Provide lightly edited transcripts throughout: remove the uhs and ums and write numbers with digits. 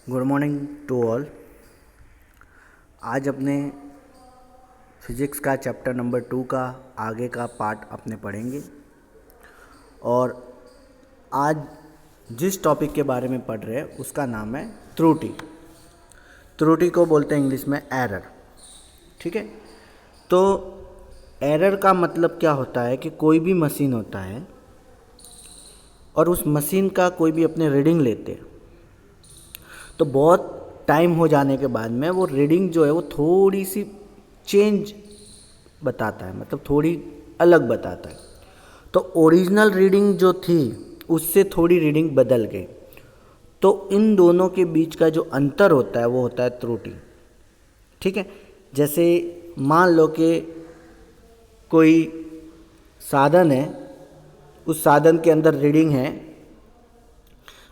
Good morning to all. आज अपने physics का चैप्टर नंबर 2 का आगे का पार्ट अपने पढ़ेंगे। और आज जिस टॉपिक के बारे में पढ़ रहे हैं उसका नाम है त्रुटि। त्रुटि को बोलते हैं इंग्लिश में एरर। ठीक है, तो एरर का मतलब क्या होता है कि कोई भी मशीन होता है और उस मशीन का कोई भी अपने रीडिंग लेते हैं तो बहुत टाइम हो जाने के बाद में वो रीडिंग जो है वो थोड़ी सी चेंज बताता है, मतलब थोड़ी अलग बताता है। तो ओरिजिनल रीडिंग जो थी उससे थोड़ी रीडिंग बदल गई, तो इन दोनों के बीच का जो अंतर होता है वो होता है त्रुटि। ठीक है, जैसे मान लो कि कोई साधन है, उस साधन के अंदर रीडिंग है।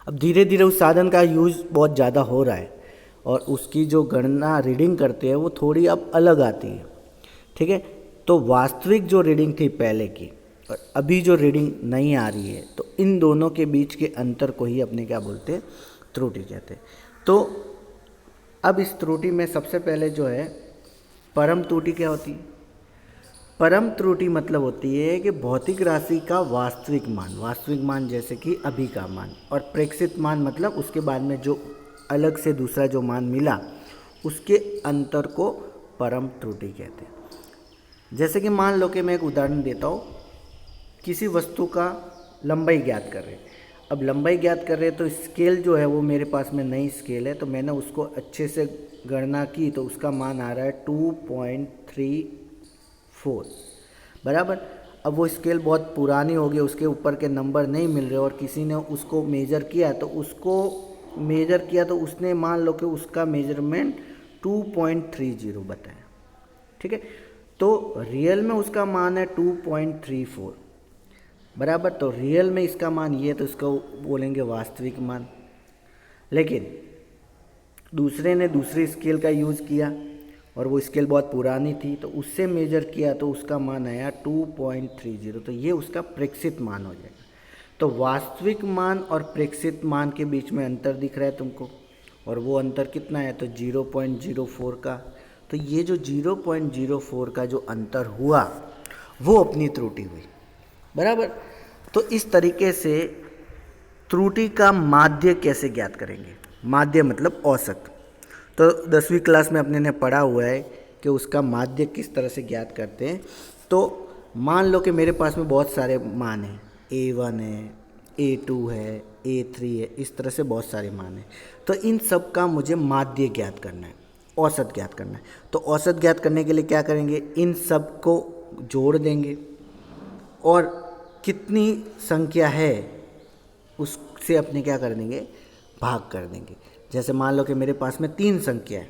अब धीरे धीरे उस साधन का यूज़ बहुत ज़्यादा हो रहा है और उसकी जो गणना रीडिंग करते हैं वो थोड़ी अब अलग आती है। ठीक है, तो वास्तविक जो रीडिंग थी पहले की और अभी जो रीडिंग नहीं आ रही है, तो इन दोनों के बीच के अंतर को ही अपने क्या बोलते हैं, त्रुटि कहते हैं। तो अब इस त्रुटि में सबसे पहले जो है परम त्रुटि क्या होती है। परम त्रुटि मतलब होती है कि भौतिक राशि का वास्तविक मान जैसे कि अभी का मान, और प्रेक्षित मान मतलब उसके बाद में जो अलग से दूसरा जो मान मिला उसके अंतर को परम त्रुटि कहते हैं। जैसे कि मान लो कि मैं एक उदाहरण देता हूँ, किसी वस्तु का लंबाई ज्ञात कर रहे हैं। अब लंबाई ज्ञात कर रहे हैं तो स्केल जो है वो मेरे पास में नई स्केल है, तो मैंने उसको अच्छे से गणना की तो उसका मान आ रहा है 2.34 बराबर। अब वो स्केल बहुत पुरानी हो गई, उसके ऊपर के नंबर नहीं मिल रहे और किसी ने उसको मेजर किया तो उसने मान लो कि उसका मेजरमेंट 2.30 बताया। ठीक है, तो रियल में उसका मान है 2.34 बराबर। तो रियल में इसका मान ये है तो इसको बोलेंगे वास्तविक मान। लेकिन दूसरे ने दूसरी स्केल का यूज़ किया और वो स्केल बहुत पुरानी थी तो उससे मेजर किया तो उसका मान आया 2.30, तो ये उसका प्रेक्षित मान हो जाएगा। तो वास्तविक मान और प्रेक्षित मान के बीच में अंतर दिख रहा है तुमको, और वो अंतर कितना है तो 0.04 का। तो ये जो 0.04 का जो अंतर हुआ वो अपनी त्रुटि हुई बराबर। तो इस तरीके से त्रुटि का माध्य कैसे ज्ञात करेंगे। माध्य मतलब औसत। तो 10वीं क्लास में अपने ने पढ़ा हुआ है कि उसका माध्य किस तरह से ज्ञात करते हैं। तो मान लो कि मेरे पास में बहुत सारे मान हैं, A1 है, A2 है, A3 है, इस तरह से बहुत सारे मान हैं। तो इन सब का मुझे माध्य ज्ञात करना है, औसत ज्ञात करना है। तो औसत ज्ञात करने के लिए क्या करेंगे, इन सब को जोड़ देंगे और कितनी संख्या है उससे अपने क्या कर देंगे, भाग कर देंगे। जैसे मान लो कि मेरे पास में 3 संख्या है,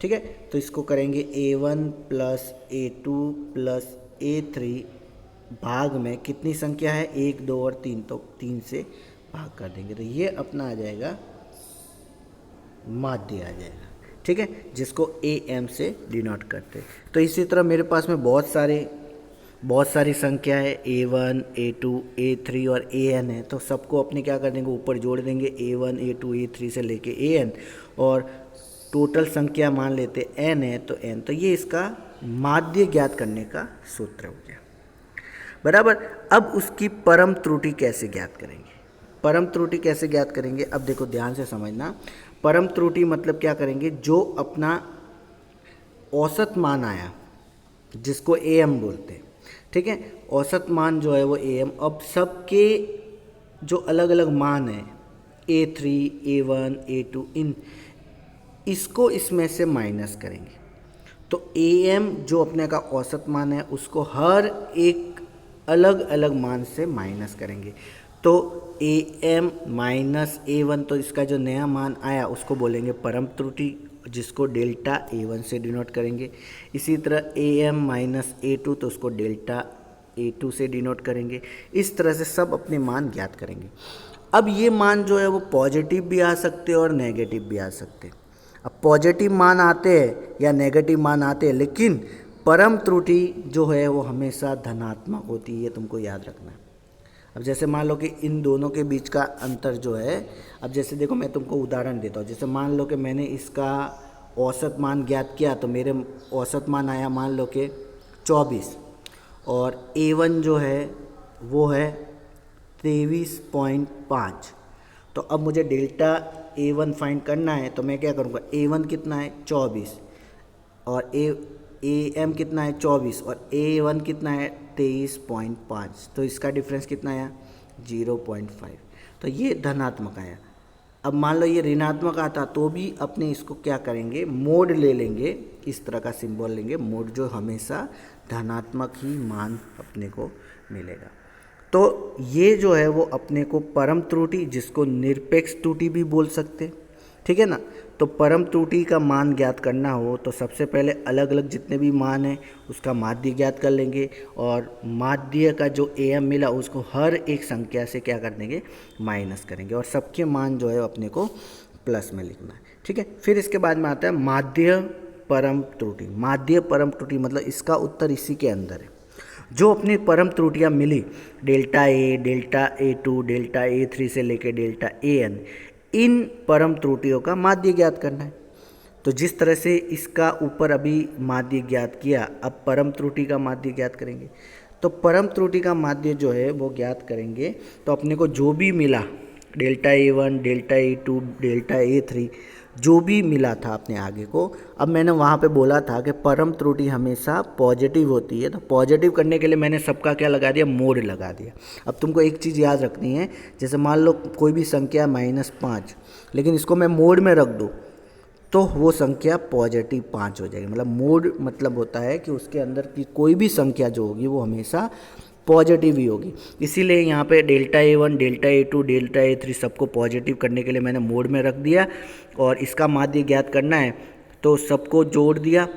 ठीक है, तो इसको करेंगे A1 plus A2 plus A3 भाग में कितनी संख्या है, 1 2 और 3, तो 3 से भाग कर देंगे। तो ये अपना आ जाएगा माध्य आ जाएगा। ठीक है, जिसको AM से डिनोट करते हैं। तो इसी तरह मेरे पास में बहुत सारी संख्या है, A1 A2 A3 और AN है। तो सबको अपने क्या कर देंगे, ऊपर जोड़ देंगे, A1 A2 A3 से लेके AN, और टोटल संख्या मान लेते N है तो N। तो ये इसका माध्य ज्ञात करने का सूत्र हो गया बराबर। अब उसकी परम त्रुटि कैसे ज्ञात करेंगे। परम त्रुटि कैसे ज्ञात करेंगे, अब देखो ध्यान से समझना। परम त्रुटि मतलब क्या करेंगे, जो अपना औसत मान आया जिसको AM बोलते हैं, ठीक है, औसत मान जो है वो AM। अब सबके जो अलग अलग मान हैं A3 A1 A2, इसको इसमें से माइनस करेंगे। तो AM जो अपने का औसत मान है उसको हर एक अलग अलग मान से माइनस करेंगे। तो AM माइनस A1, तो इसका जो नया मान आया उसको बोलेंगे परम त्रुटि, जिसको डेल्टा A1 से डिनोट करेंगे। इसी तरह AM माइनस A2, तो उसको डेल्टा A2 से डिनोट करेंगे। इस तरह से सब अपने मान ज्ञात करेंगे। अब ये मान जो है वो पॉजिटिव भी आ सकते हैं और नेगेटिव भी आ सकते हैं। अब पॉजिटिव मान आते हैं या नेगेटिव मान आते हैं, लेकिन परम त्रुटि जो है वो हमेशा धनात्मक होती है, तुमको याद रखना है। अब जैसे मान लो कि इन दोनों के बीच का अंतर जो है, अब जैसे देखो मैं तुमको उदाहरण देता हूँ। जैसे मान लो कि मैंने इसका औसत मान ज्ञात किया, तो मेरे औसत मान आया मान लो कि 24, और A1 जो है वो है 23.5। तो अब मुझे डेल्टा A1 फाइंड करना है, तो मैं क्या करूँगा, A1 कितना है 24, और AM कितना है 24, और A1 कितना है 23.5। तो इसका डिफरेंस कितना आया 0.5। तो ये धनात्मक आया। अब मान लो ये ऋणात्मक आता तो भी अपने इसको क्या करेंगे, मोड ले लेंगे, इस तरह का सिंबल लेंगे मोड, जो हमेशा धनात्मक ही मान अपने को मिलेगा। तो ये जो है वो अपने को परम त्रुटि, जिसको निरपेक्ष त्रुटि भी बोल सकते, ठीक है ना। तो परम त्रुटि का मान ज्ञात करना हो तो सबसे पहले अलग अलग जितने भी मान हैं उसका माध्य ज्ञात कर लेंगे, और माध्य का जो AM मिला उसको हर एक संख्या से क्या कर देंगे, माइनस करेंगे, और सबके मान जो है अपने को प्लस में लिखना है, ठीक है। फिर इसके बाद में आता है माध्य परम त्रुटि। माध्य परम त्रुटि मतलब इसका उत्तर इसी के अंदर है। जो अपनी परम त्रुटियाँ मिली, delta A, delta A2, delta A3 से लेके डेल्टा AN, इन परम त्रुटियों का माध्य ज्ञात करना है। तो जिस तरह से इसका ऊपर अभी माध्य ज्ञात किया, अब परम त्रुटि का माध्य ज्ञात करेंगे। तो परम त्रुटि का माध्य जो है वो ज्ञात करेंगे, तो अपने को जो भी मिला, delta A1, delta A2, delta A3, जो भी मिला था अपने आगे को, अब मैंने वहाँ पे बोला था कि परम त्रुटि हमेशा पॉजिटिव होती है, तो पॉजिटिव करने के लिए मैंने सबका क्या लगा दिया, मोड लगा दिया। अब तुमको एक चीज़ याद रखनी है, जैसे मान लो कोई भी संख्या -5, लेकिन इसको मैं मोड में रख दूँ तो वो संख्या पॉजिटिव 5 हो जाएगी। मतलब मोड मतलब होता है कि उसके अंदर की कोई भी संख्या जो होगी वो हमेशा पॉजिटिव ही होगी। इसीलिए यहाँ पे delta A1, delta A2, delta A3 सबको पॉजिटिव करने के लिए मैंने मोड में रख दिया, और इसका माध्य ज्ञात करना है तो सबको जोड़ दिया,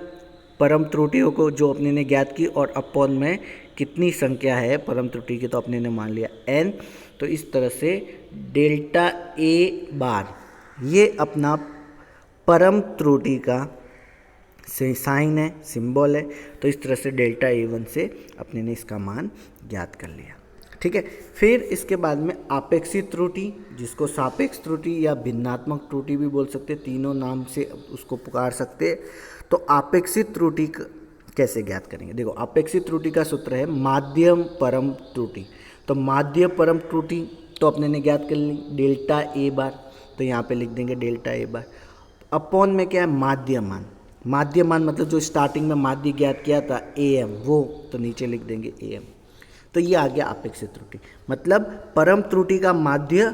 परम त्रुटियों को जो अपने ने ज्ञात की, और अपॉन में कितनी संख्या है परम त्रुटि की, तो अपने ने मान लिया n। तो इस तरह से डेल्टा A बार ये अपना परम त्रुटि का साइन है, सिंबल है। तो इस तरह से डेल्टा A1 से अपने ने इसका मान ज्ञात कर लिया, ठीक है। फिर इसके बाद में आपेक्षिक त्रुटि, जिसको सापेक्ष त्रुटि या भिन्नात्मक त्रुटि भी बोल सकते, तीनों नाम से उसको पुकार सकते। तो आपेक्षिक त्रुटि कैसे ज्ञात करेंगे, देखो आपेक्षिक त्रुटि का सूत्र है माध्यम परम त्रुटि। तो माध्य परम त्रुटि तो अपने ने ज्ञात कर ली, डेल्टा A बार, तो यहाँ पे लिख देंगे डेल्टा A बार, अपॉन में क्या है माध्य मान। माध्य मान मतलब जो स्टार्टिंग में माध्य ज्ञात किया था AM, वो तो नीचे लिख देंगे AM। तो ये आ गया आपेक्षिक त्रुटि, मतलब परम त्रुटि का माध्य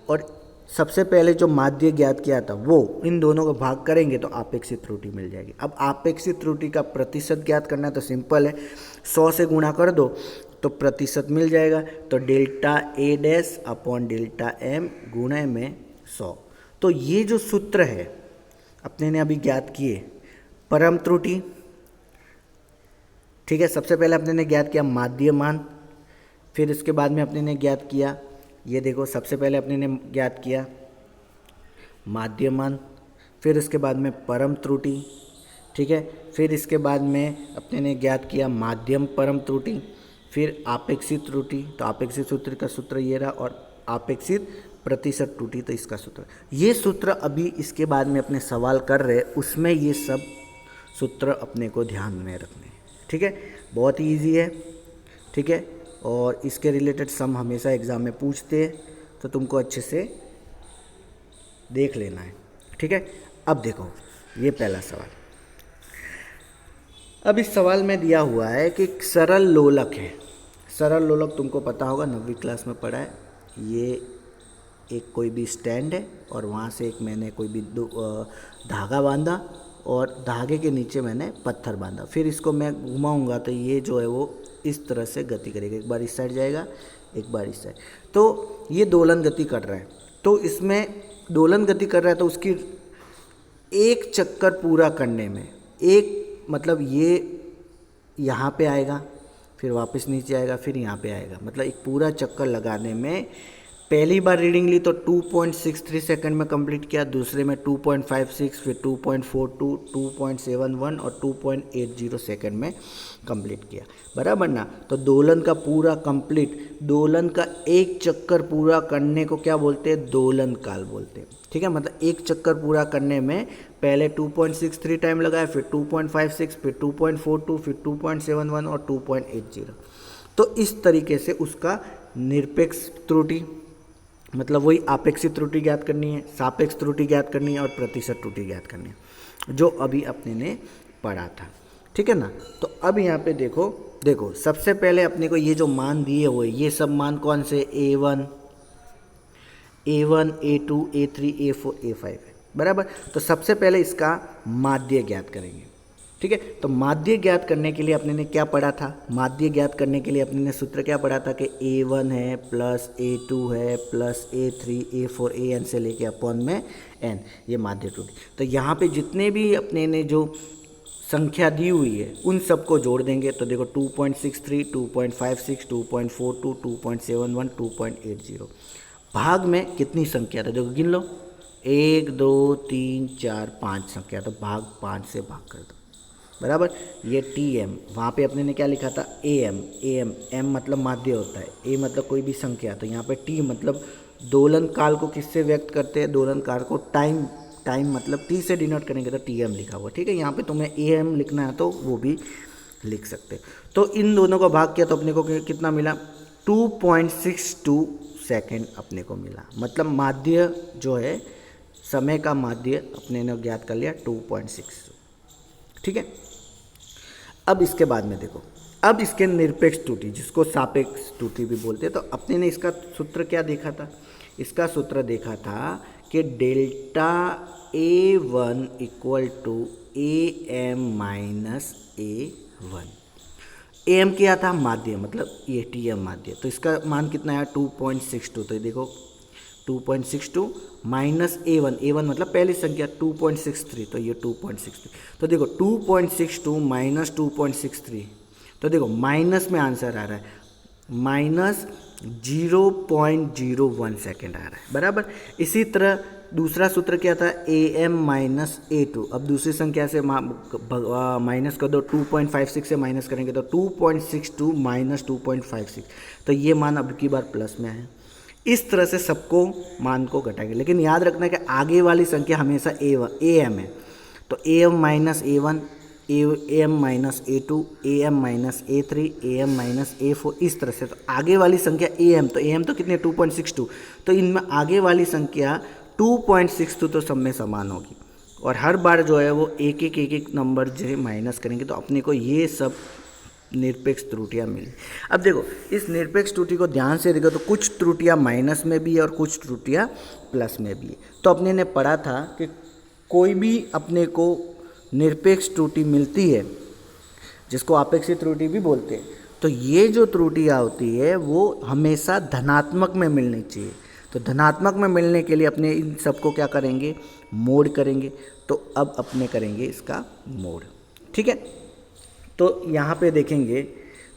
और सबसे पहले जो माध्य ज्ञात किया था वो, इन दोनों को भाग करेंगे तो आपेक्षिक त्रुटि मिल जाएगी। अब आपेक्षिक त्रुटि का प्रतिशत ज्ञात करना है तो सिंपल है, 100 से गुणा कर दो तो प्रतिशत मिल जाएगा। तो delta A' upon delta M गुणे में 100। तो ये जो सूत्र है अपने ने अभी ज्ञात किए, परम त्रुटि, ठीक है। सबसे पहले अपने ने ज्ञात किया माध्य मान, फिर इसके बाद में अपने ने ज्ञात किया, ये देखो सबसे पहले अपने ने ज्ञात किया माध्य मान, फिर उसके बाद में परम त्रुटि, ठीक है। फिर इसके बाद में अपने ने ज्ञात किया माध्यम परम त्रुटि, फिर आपेक्षिक त्रुटि। तो आपेक्षिक सूत्र का सूत्र ये रहा, और आपेक्षिक प्रतिशत त्रुटि तो इसका सूत्र। ये सूत्र अभी इसके बाद में अपने सवाल कर रहे उसमें ये सब सूत्र अपने को ध्यान में रखने हैं, ठीक है। बहुत ही ईजी है, ठीक है, और इसके रिलेटेड सम हमेशा एग्ज़ाम में पूछते हैं, तो तुमको अच्छे से देख लेना है, ठीक है। अब देखो ये पहला सवाल, अब इस सवाल में दिया हुआ है कि एक सरल लोलक है। सरल लोलक तुमको पता होगा, 9वीं क्लास में पढ़ा है। ये एक कोई भी स्टैंड है और वहाँ से एक मैंने कोई भी धागा बांधा, और धागे के नीचे मैंने पत्थर बांधा, फिर इसको मैं घुमाऊंगा तो ये जो है वो इस तरह से गति करेगा, एक बार इस साइड जाएगा, एक बार इस साइड। तो ये दोलन गति कर रहा है, तो इसमें दोलन गति कर रहा है तो उसकी एक चक्कर पूरा करने में, एक मतलब ये यहाँ पे आएगा, फिर वापस नीचे आएगा, फिर यहाँ पे आएगा, मतलब एक पूरा चक्कर लगाने में पहली बार रीडिंग ली तो 2.63 सेकंड में कंप्लीट किया, दूसरे में 2.56, फिर 2.42, 2.71 और 2.80 सेकंड में कंप्लीट किया, बराबर ना। तो दोलन का पूरा कंप्लीट, दोलन का एक चक्कर पूरा करने को क्या बोलते हैं, दोलन काल बोलते हैं, ठीक है। मतलब एक चक्कर पूरा करने में पहले 2.63 टाइम लगाया, फिर 2.56, फिर 2.42, फिर 2.71 और 2.80। तो इस तरीके से उसका निरपेक्ष त्रुटि, मतलब वही आपेक्षिक त्रुटि ज्ञात करनी है, सापेक्ष त्रुटि ज्ञात करनी है और प्रतिशत त्रुटि ज्ञात करनी है, जो अभी अपने ने पढ़ा था, ठीक है ना। तो अब यहाँ पे देखो सबसे पहले अपने को ये जो मान दिए हुए, ये सब मान कौन से, A1, A2, A3, A4, A5 है, बराबर। तो सबसे पहले इसका माध्य ज्ञात करेंगे, ठीक है। तो माध्य ज्ञात करने के लिए अपने ने क्या पढ़ा था, माध्य ज्ञात करने के लिए अपने ने सूत्र क्या पढ़ा था कि A1 है प्लस A2 है प्लस A3, A4, AN से लेके अपॉन में N, ये माध्य त्रुटि। तो यहाँ पे जितने भी अपने ने जो संख्या दी हुई है उन सबको जोड़ देंगे। तो देखो 2.63, 2.56, 2.42, 2.71, 2.80, भाग में कितनी संख्या था, देखो गिन लो, 1 2 3 4 5 संख्या, तो भाग 5 से भाग कर दो, बराबर। ये TM, वहाँ पे अपने ने क्या लिखा था, AM, M मतलब माध्य होता है, A मतलब कोई भी संख्या, तो यहाँ पे T मतलब दोलन काल को किससे व्यक्त करते हैं, दोलन काल को टाइम मतलब T से डिनोट करेंगे तो TM लिखा हुआ, ठीक है। यहाँ पे तुम्हें AM लिखना है तो वो भी लिख सकते हो। तो इन दोनों का भाग किया तो अपने को कितना मिला, 2.62 सेकेंड अपने को मिला। मतलब माध्य जो है, समय का माध्य अपने ने ज्ञात कर लिया 2.62, ठीक है। अब इसके बाद में देखो, अब इसके निरपेक्ष त्रुटि जिसको सापेक्ष त्रुटि भी बोलते हैं, तो अपने ने इसका सूत्र क्या देखा था, इसका सूत्र देखा था कि delta A1 equal to AM minus A1। AM क्या था, माध्य, मतलब ये TM माध्य, तो इसका मान कितना है 2.62। तो देखो 2.62 माइनस A1 मतलब पहली संख्या 2.63, तो ये 2.63। तो देखो 2.62 माइनस 2.63, तो देखो माइनस में आंसर आ रहा है, माइनस 0.01 सेकेंड आ रहा है, बराबर। इसी तरह दूसरा सूत्र क्या था, AM माइनस A2। अब दूसरी संख्या से माइनस कर दो, 2.56 से माइनस करेंगे तो 2.62 माइनस 2.56, तो ये मान अब की बार प्लस में है। इस तरह से सबको मान को घटाएंगे, लेकिन याद रखना कि आगे वाली संख्या हमेशा AM है, तो AM minus A1, AM minus A2, AM minus A3, AM minus A4, इस तरह से। तो आगे वाली संख्या AM, तो AM तो कितने 2.62, तो इनमें आगे वाली संख्या 2.62 तो सब में समान होगी, और हर बार जो है वो एक एक नंबर जो है माइनस करेंगे, तो अपने को ये सब निरपेक्ष त्रुटियाँ मिली। अब देखो इस निरपेक्ष त्रुटि को ध्यान से देखो, तो कुछ त्रुटियाँ माइनस में भी है और कुछ त्रुटियाँ प्लस में भी है। तो अपने ने पढ़ा था कि कोई भी अपने को निरपेक्ष त्रुटि मिलती है जिसको आपेक्षिक त्रुटि भी बोलते हैं, तो ये जो त्रुटियाँ होती है वो हमेशा धनात्मक में मिलनी चाहिए। तो धनात्मक में मिलने के लिए अपने इन सबको क्या करेंगे, मोड करेंगे। तो अब अपने करेंगे इसका मोड, ठीक है। तो यहाँ पे देखेंगे,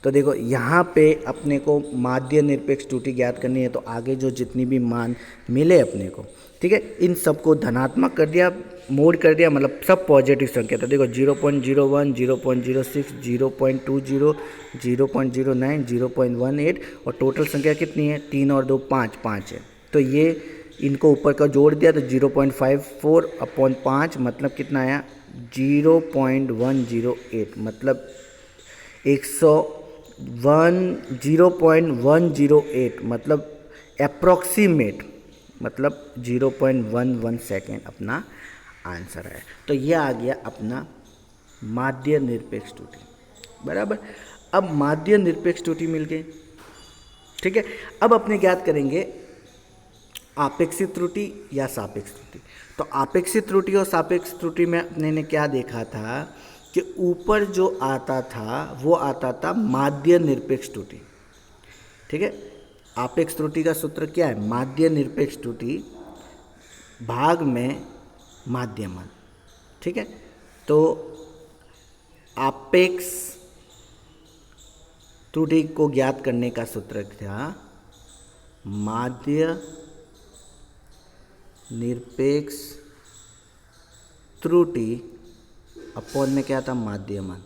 तो देखो यहाँ पे अपने को माध्य निरपेक्ष त्रुटि ज्ञात करनी है, तो आगे जो जितनी भी मान मिले अपने को, ठीक है, इन सबको धनात्मक कर दिया, मोड कर दिया, मतलब सब पॉजिटिव संख्या। तो देखो 0.01, 0.06, 0.20, 0.09, 0.18 और टोटल संख्या कितनी है, 3 और 2 5 है। तो ये इनको ऊपर का जोड़ दिया तो 0.54 अपॉन 5 मतलब कितना आया 0.108, मतलब 0.108 मतलब अप्रॉक्सीमेट, मतलब 0.11 सेकेंड अपना आंसर है। तो ये आ गया अपना माध्य निरपेक्ष त्रुटि, बराबर। अब माध्य निरपेक्ष त्रुटि मिल गई, ठीक है। अब अपने ज्ञात करेंगे आपेक्षिक त्रुटि या सापेक्ष त्रुटि। तो आपेक्षिक त्रुटि और सापेक्ष त्रुटि में अपने ने क्या देखा था कि ऊपर जो आता था वो आता था माध्य निरपेक्ष त्रुटि, ठीक है। आपेक्ष त्रुटि का सूत्र क्या है, माध्य निरपेक्ष त्रुटि भाग में माध्य मान, ठीक है। तो आपेक्ष त्रुटि को ज्ञात करने का सूत्र था माध्य निरपेक्ष त्रुटि अपॉन में क्या था, माध्य मान।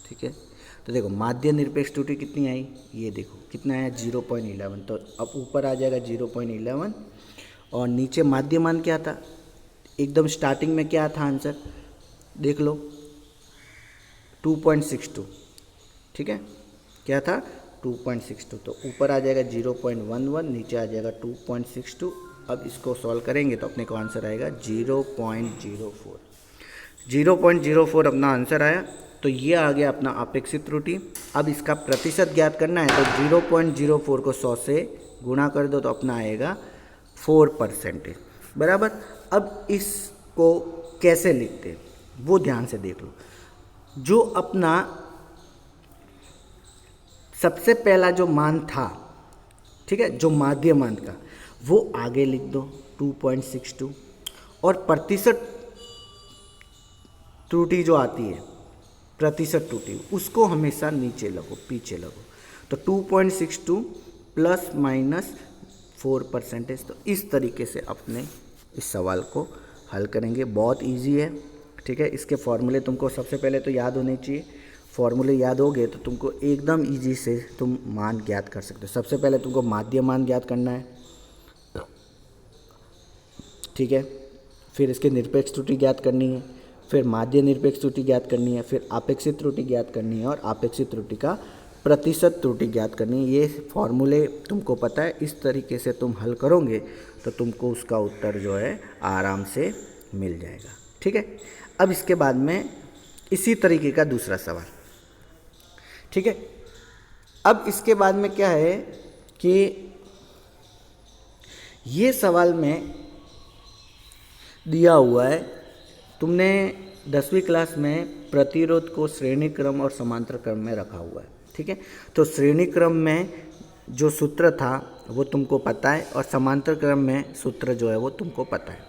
ठीक है, तो देखो माध्य निरपेक्ष त्रुटि कितनी आई, ये देखो कितना आया 0.11। तो अब ऊपर आ जाएगा 0.11 और नीचे माध्य मान क्या था, एकदम स्टार्टिंग में क्या था आंसर देख लो 2.62। ठीक है, क्या था 2.62। तो ऊपर आ जाएगा 0.11, नीचे आ जाएगा 2.62। अब इसको सॉल्व करेंगे तो अपने को आंसर आएगा 0.04। 0.04 अपना आंसर आया। तो ये आ गया अपना अपेक्षित त्रुटि। अब इसका प्रतिशत ज्ञात करना है तो 0.04 को 100 से गुणा कर दो तो अपना आएगा 4%। बराबर। अब इसको कैसे लिखते हैं वो ध्यान से देख लो। जो अपना सबसे पहला जो मान था, ठीक है, जो माध्य मान का, वो आगे लिख दो 2.62 और प्रतिशत त्रुटि जो आती है, प्रतिशत त्रुटि, उसको हमेशा नीचे लगो, पीछे लगो। तो 2.62 प्लस माइनस 4%। तो इस तरीके से अपने इस सवाल को हल करेंगे। बहुत इजी है। ठीक है, इसके फॉर्मूले तुमको सबसे पहले तो याद होने चाहिए। फॉर्मूले याद हो गए तो तुमको एकदम इजी से तुम मान ज्ञात कर सकते हो। सबसे पहले तुमको माध्य मान ज्ञात करना है, ठीक है, फिर इसके निरपेक्ष त्रुटि ज्ञात करनी है, फिर माध्य निरपेक्ष त्रुटि ज्ञात करनी है, फिर अपेक्षित त्रुटि ज्ञात करनी है और अपेक्षित त्रुटि का प्रतिशत त्रुटि ज्ञात करनी है। ये फॉर्मूले तुमको पता है, इस तरीके से तुम हल करोगे तो तुमको उसका उत्तर जो है आराम से मिल जाएगा। ठीक है, अब इसके बाद में इसी तरीके का दूसरा सवाल। ठीक है, अब इसके बाद में क्या है कि ये सवाल में दिया हुआ है, तुमने 10वीं क्लास में प्रतिरोध को श्रेणी क्रम और समांतर क्रम में रखा हुआ है। ठीक है, तो श्रेणी क्रम में जो सूत्र था वो तुमको पता है और समांतर क्रम में सूत्र जो है वो तुमको पता है।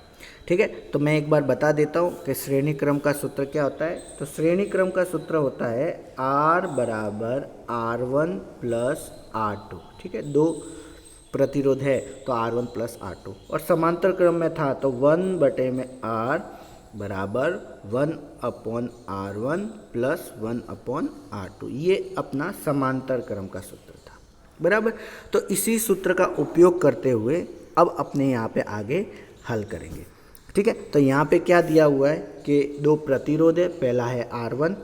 ठीक है, तो मैं एक बार बता देता हूँ कि श्रेणी क्रम का सूत्र क्या होता है। तो श्रेणी क्रम का सूत्र होता है R बराबर R1 प्लस R2। ठीक है, दो प्रतिरोध है तो R1 प्लस R2। और समांतर क्रम में था तो 1 बटे में R बराबर 1 upon R1 plus 1 upon R2। ये अपना समांतर क्रम का सूत्र था। बराबर। तो इसी सूत्र का उपयोग करते हुए अब अपने यहाँ पे आगे हल करेंगे। ठीक है, तो यहाँ पे क्या दिया हुआ है कि दो प्रतिरोध है, पहला है R1,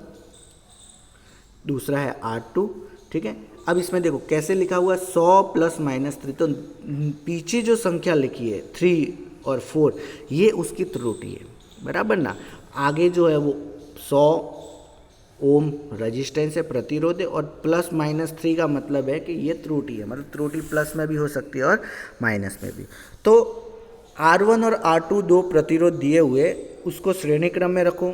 दूसरा है R2। ठीक है, अब इसमें देखो कैसे लिखा हुआ है 100 प्लस माइनस 3। तो पीछे जो संख्या लिखी है 3 और 4 ये उसकी त्रुटि है। बराबर ना। आगे जो है वो 100 ओम रेजिस्टेंस है, प्रतिरोध है, और प्लस माइनस 3 का मतलब है कि ये त्रुटि है। मतलब त्रुटि प्लस में भी हो सकती है और माइनस में भी। तो R1 और R2 दो प्रतिरोध दिए हुए, उसको श्रेणी क्रम में रखो,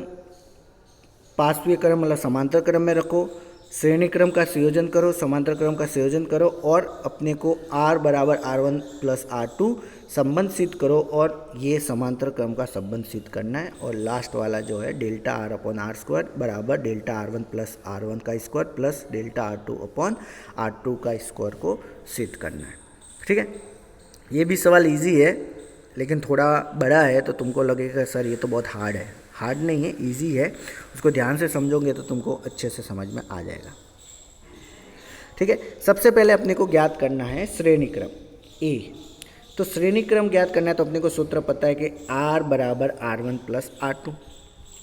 पार्श्वीय क्रम मतलब समांतर क्रम में रखो, श्रेणी क्रम का संयोजन करो, समांतर क्रम का संयोजन करो और अपने को R बराबर R1 प्लस R2 संबंध सिद्ध करो और ये समांतर क्रम का संबंध सिद्ध करना है। और लास्ट वाला जो है delta R upon R square बराबर डेल्टा R1 प्लस R1 का square plus delta R2 upon R2 का स्क्वायर को सिद्ध करना है। ठीक है, ये भी सवाल इजी है लेकिन थोड़ा बड़ा है तो तुमको लगेगा सर ये तो बहुत हार्ड है। हार्ड नहीं है, इजी है। उसको ध्यान से समझोगे तो तुमको अच्छे से समझ में आ जाएगा। ठीक है, सबसे पहले अपने को ज्ञात करना है श्रेणी क्रम ए। तो श्रेणी क्रम ज्ञात करना है तो अपने को सूत्र पता है कि R बराबर R1 प्लस R2।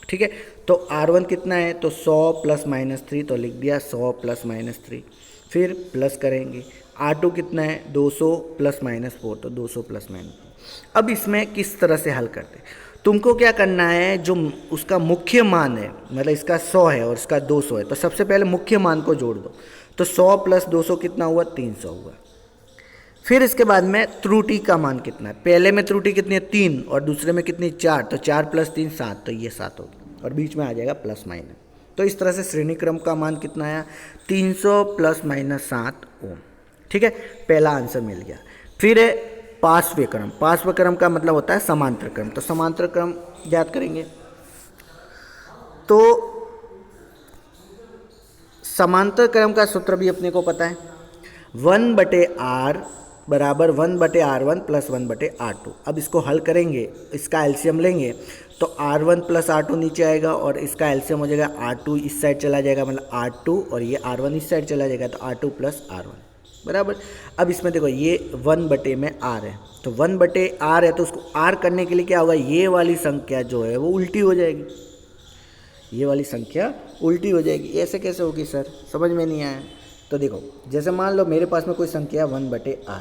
ठीक है, तो R1 कितना है तो 100 प्लस माइनस 3, तो लिख दिया 100 प्लस माइनस 3। फिर प्लस करेंगे। R2 कितना है 200 प्लस माइनस 4, तो 200 प्लस माइनस 4। अब इसमें किस तरह से हल करते हैं, तुमको क्या करना है, जो उसका मुख्य मान है, मतलब इसका 100 है और इसका 200 है, तो सबसे पहले मुख्य मान को जोड़ दो। तो 100 प्लस 200 कितना हुआ 300 हुआ। फिर इसके बाद में त्रुटि का मान कितना है, पहले में त्रुटि कितनी है 3 और दूसरे में कितनी 4, तो 4 प्लस 3 7, तो ये 7 होगी और बीच में आ जाएगा प्लस माइनस। तो इस तरह से श्रेणी क्रम का मान कितना आया 300 प्लस माइनस 7 ओम। ठीक है, पहला आंसर मिल गया। फिर है पार्श्वीय क्रम। पार्श्वीय क्रम का मतलब होता है समांतर क्रम। तो समांतर क्रम ज्ञात करेंगे। तो समांतर क्रम का सूत्र भी अपने को पता है 1 बटे R बराबर 1/R1 प्लस 1/R2। अब इसको हल करेंगे, इसका एलसीएम लेंगे तो R1 प्लस R2 नीचे आएगा और इसका एलसीएम हो जाएगा R2 इस साइड चला जाएगा, मतलब R2, और ये R1 इस साइड चला जाएगा तो R2 प्लस R1 बराबर। अब इसमें देखो ये 1/R है, तो 1/R है तो उसको R करने के लिए क्या होगा, ये वाली संख्या जो है वो उल्टी हो जाएगी, ये वाली संख्या उल्टी हो जाएगी। ऐसे कैसे होगी सर, समझ में नहीं आया। तो देखो जैसे मान लो मेरे पास में कोई संख्या 1/R,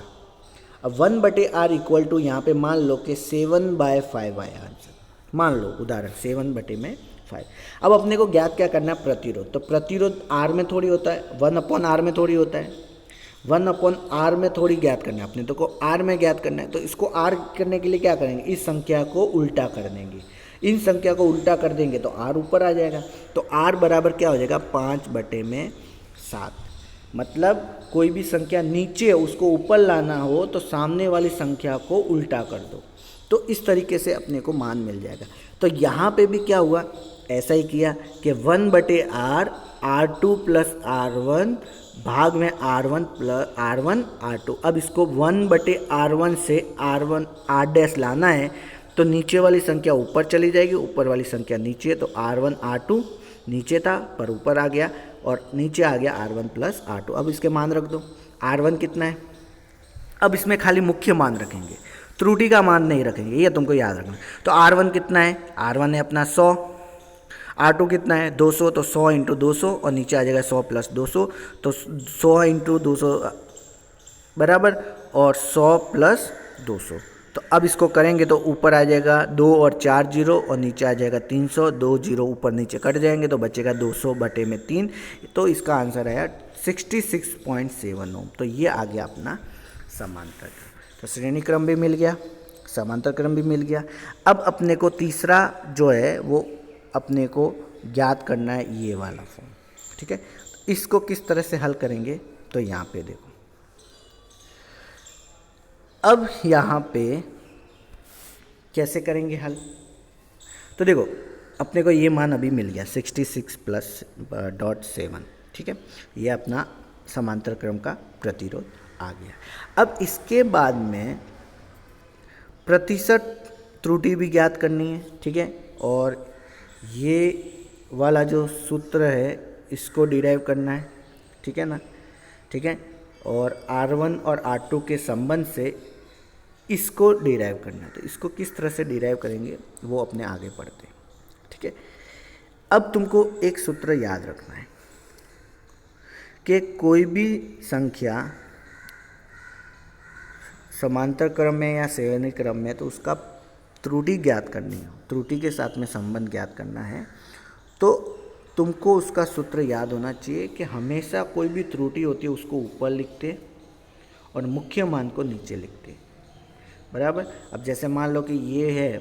अब 1/R इक्वल टू यहाँ पे मान लो कि 7/5 आया आंसर, मान लो उदाहरण 7/5। अब अपने को ज्ञात क्या करना है, प्रतिरोध। तो प्रतिरोध R में थोड़ी होता है, 1/R में थोड़ी होता है, 1/R में थोड़ी ज्ञात करना है अपने तो को R में ज्ञात करना है। तो इसको R करने के लिए क्या करेंगे, इस संख्या को उल्टा कर देंगे, इन संख्या को उल्टा कर देंगे तो R ऊपर आ जाएगा। तो R बराबर क्या हो जाएगा, 5/7। मतलब कोई भी संख्या नीचे है उसको ऊपर लाना हो तो सामने वाली संख्या को उल्टा कर दो, तो इस तरीके से अपने को मान मिल जाएगा। तो यहाँ पे भी क्या हुआ, ऐसा ही किया कि 1/R R2 प्लस R1 भाग में R1 प्लस R2। अब इसको 1/R1 से R1 R' लाना है तो नीचे वाली संख्या ऊपर चली जाएगी, ऊपर वाली संख्या नीचे, तो R1 R2 नीचे था पर ऊपर आ गया और नीचे आ गया R1 प्लस R2। अब इसके मान रख दो, R1 कितना है, अब इसमें खाली मुख्य मान रखेंगे, त्रुटि का मान नहीं रखेंगे, ये तुमको याद रखना। तो R1 कितना है, R1 है अपना 100, R2 कितना है 200, तो 100 × 200 और नीचे आ जाएगा 100 प्लस 200, तो 100 × 200 बराबर और 100 प्लस 200। तो अब इसको करेंगे तो ऊपर आ जाएगा 2 और 4 जीरो और नीचे आ जाएगा 300, 2 जीरो ऊपर नीचे कट जाएंगे तो बचेगा 200/3। तो इसका आंसर आया 66.7 ओम। तो ये आ गया अपना समांतर क्रम। तो श्रेणी क्रम भी मिल गया, समांतर क्रम भी मिल गया। अब अपने को तीसरा जो है वो अपने को ज्ञात करना है ये वाला फॉर्म, ठीक है। तो इसको किस तरह से हल करेंगे, तो यहाँ पे देखो, अब यहाँ पे कैसे करेंगे हल। तो देखो अपने को ये मान अभी मिल गया 66+.7, ठीक है। ये अपना समांतर क्रम का प्रतिरोध आ गया। अब इसके बाद में प्रतिशत त्रुटि भी ज्ञात करनी है, ठीक है। और ये वाला जो सूत्र है इसको डिराइव करना है, ठीक है ना, ठीक है। और R1 और R2 के संबंध से इसको डिराइव करना है। तो इसको किस तरह से डिराइव करेंगे वो अपने आगे पढ़ते हैं, ठीक है। अब तुमको एक सूत्र याद रखना है कि कोई भी संख्या समांतर क्रम में या श्रेणी क्रम में तो उसका त्रुटि ज्ञात करनी है, त्रुटि के साथ में संबंध ज्ञात करना है। तो तुमको उसका सूत्र याद होना चाहिए कि हमेशा कोई भी त्रुटि होती है उसको ऊपर लिखते और मुख्य मान को नीचे लिखते, बराबर। अब जैसे मान लो कि ये है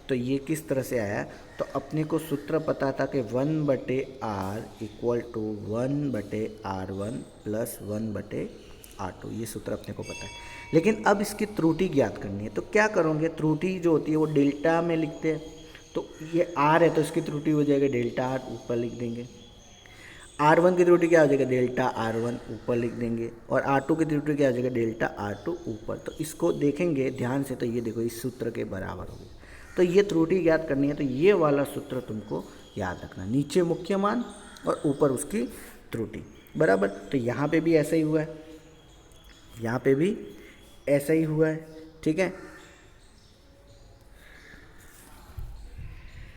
तो ये किस तरह से आया, तो अपने को सूत्र पता था कि 1/R equal to 1/R1 plus 1/R2, ये सूत्र अपने को पता है। लेकिन अब इसकी त्रुटि ज्ञात करनी है तो क्या करोगे, त्रुटि जो होती है वो डेल्टा में लिखते हैं। तो ये R है तो इसकी त्रुटि हो जाएगी डेल्टा R, ऊपर लिख देंगे। R1 की त्रुटि क्या हो जाएगा, डेल्टा R1 ऊपर लिख देंगे। और R2 की त्रुटि क्या हो जाएगा, डेल्टा R2 ऊपर। तो इसको देखेंगे ध्यान से तो ये देखो इस सूत्र के बराबर होगी। तो ये त्रुटि ज्ञात करनी है तो ये वाला सूत्र तुमको याद रखना, नीचे मुख्य मान और ऊपर उसकी त्रुटि, बराबर। तो यहाँ पे भी ऐसा ही हुआ है, यहाँ पे भी ऐसा ही हुआ है, ठीक है।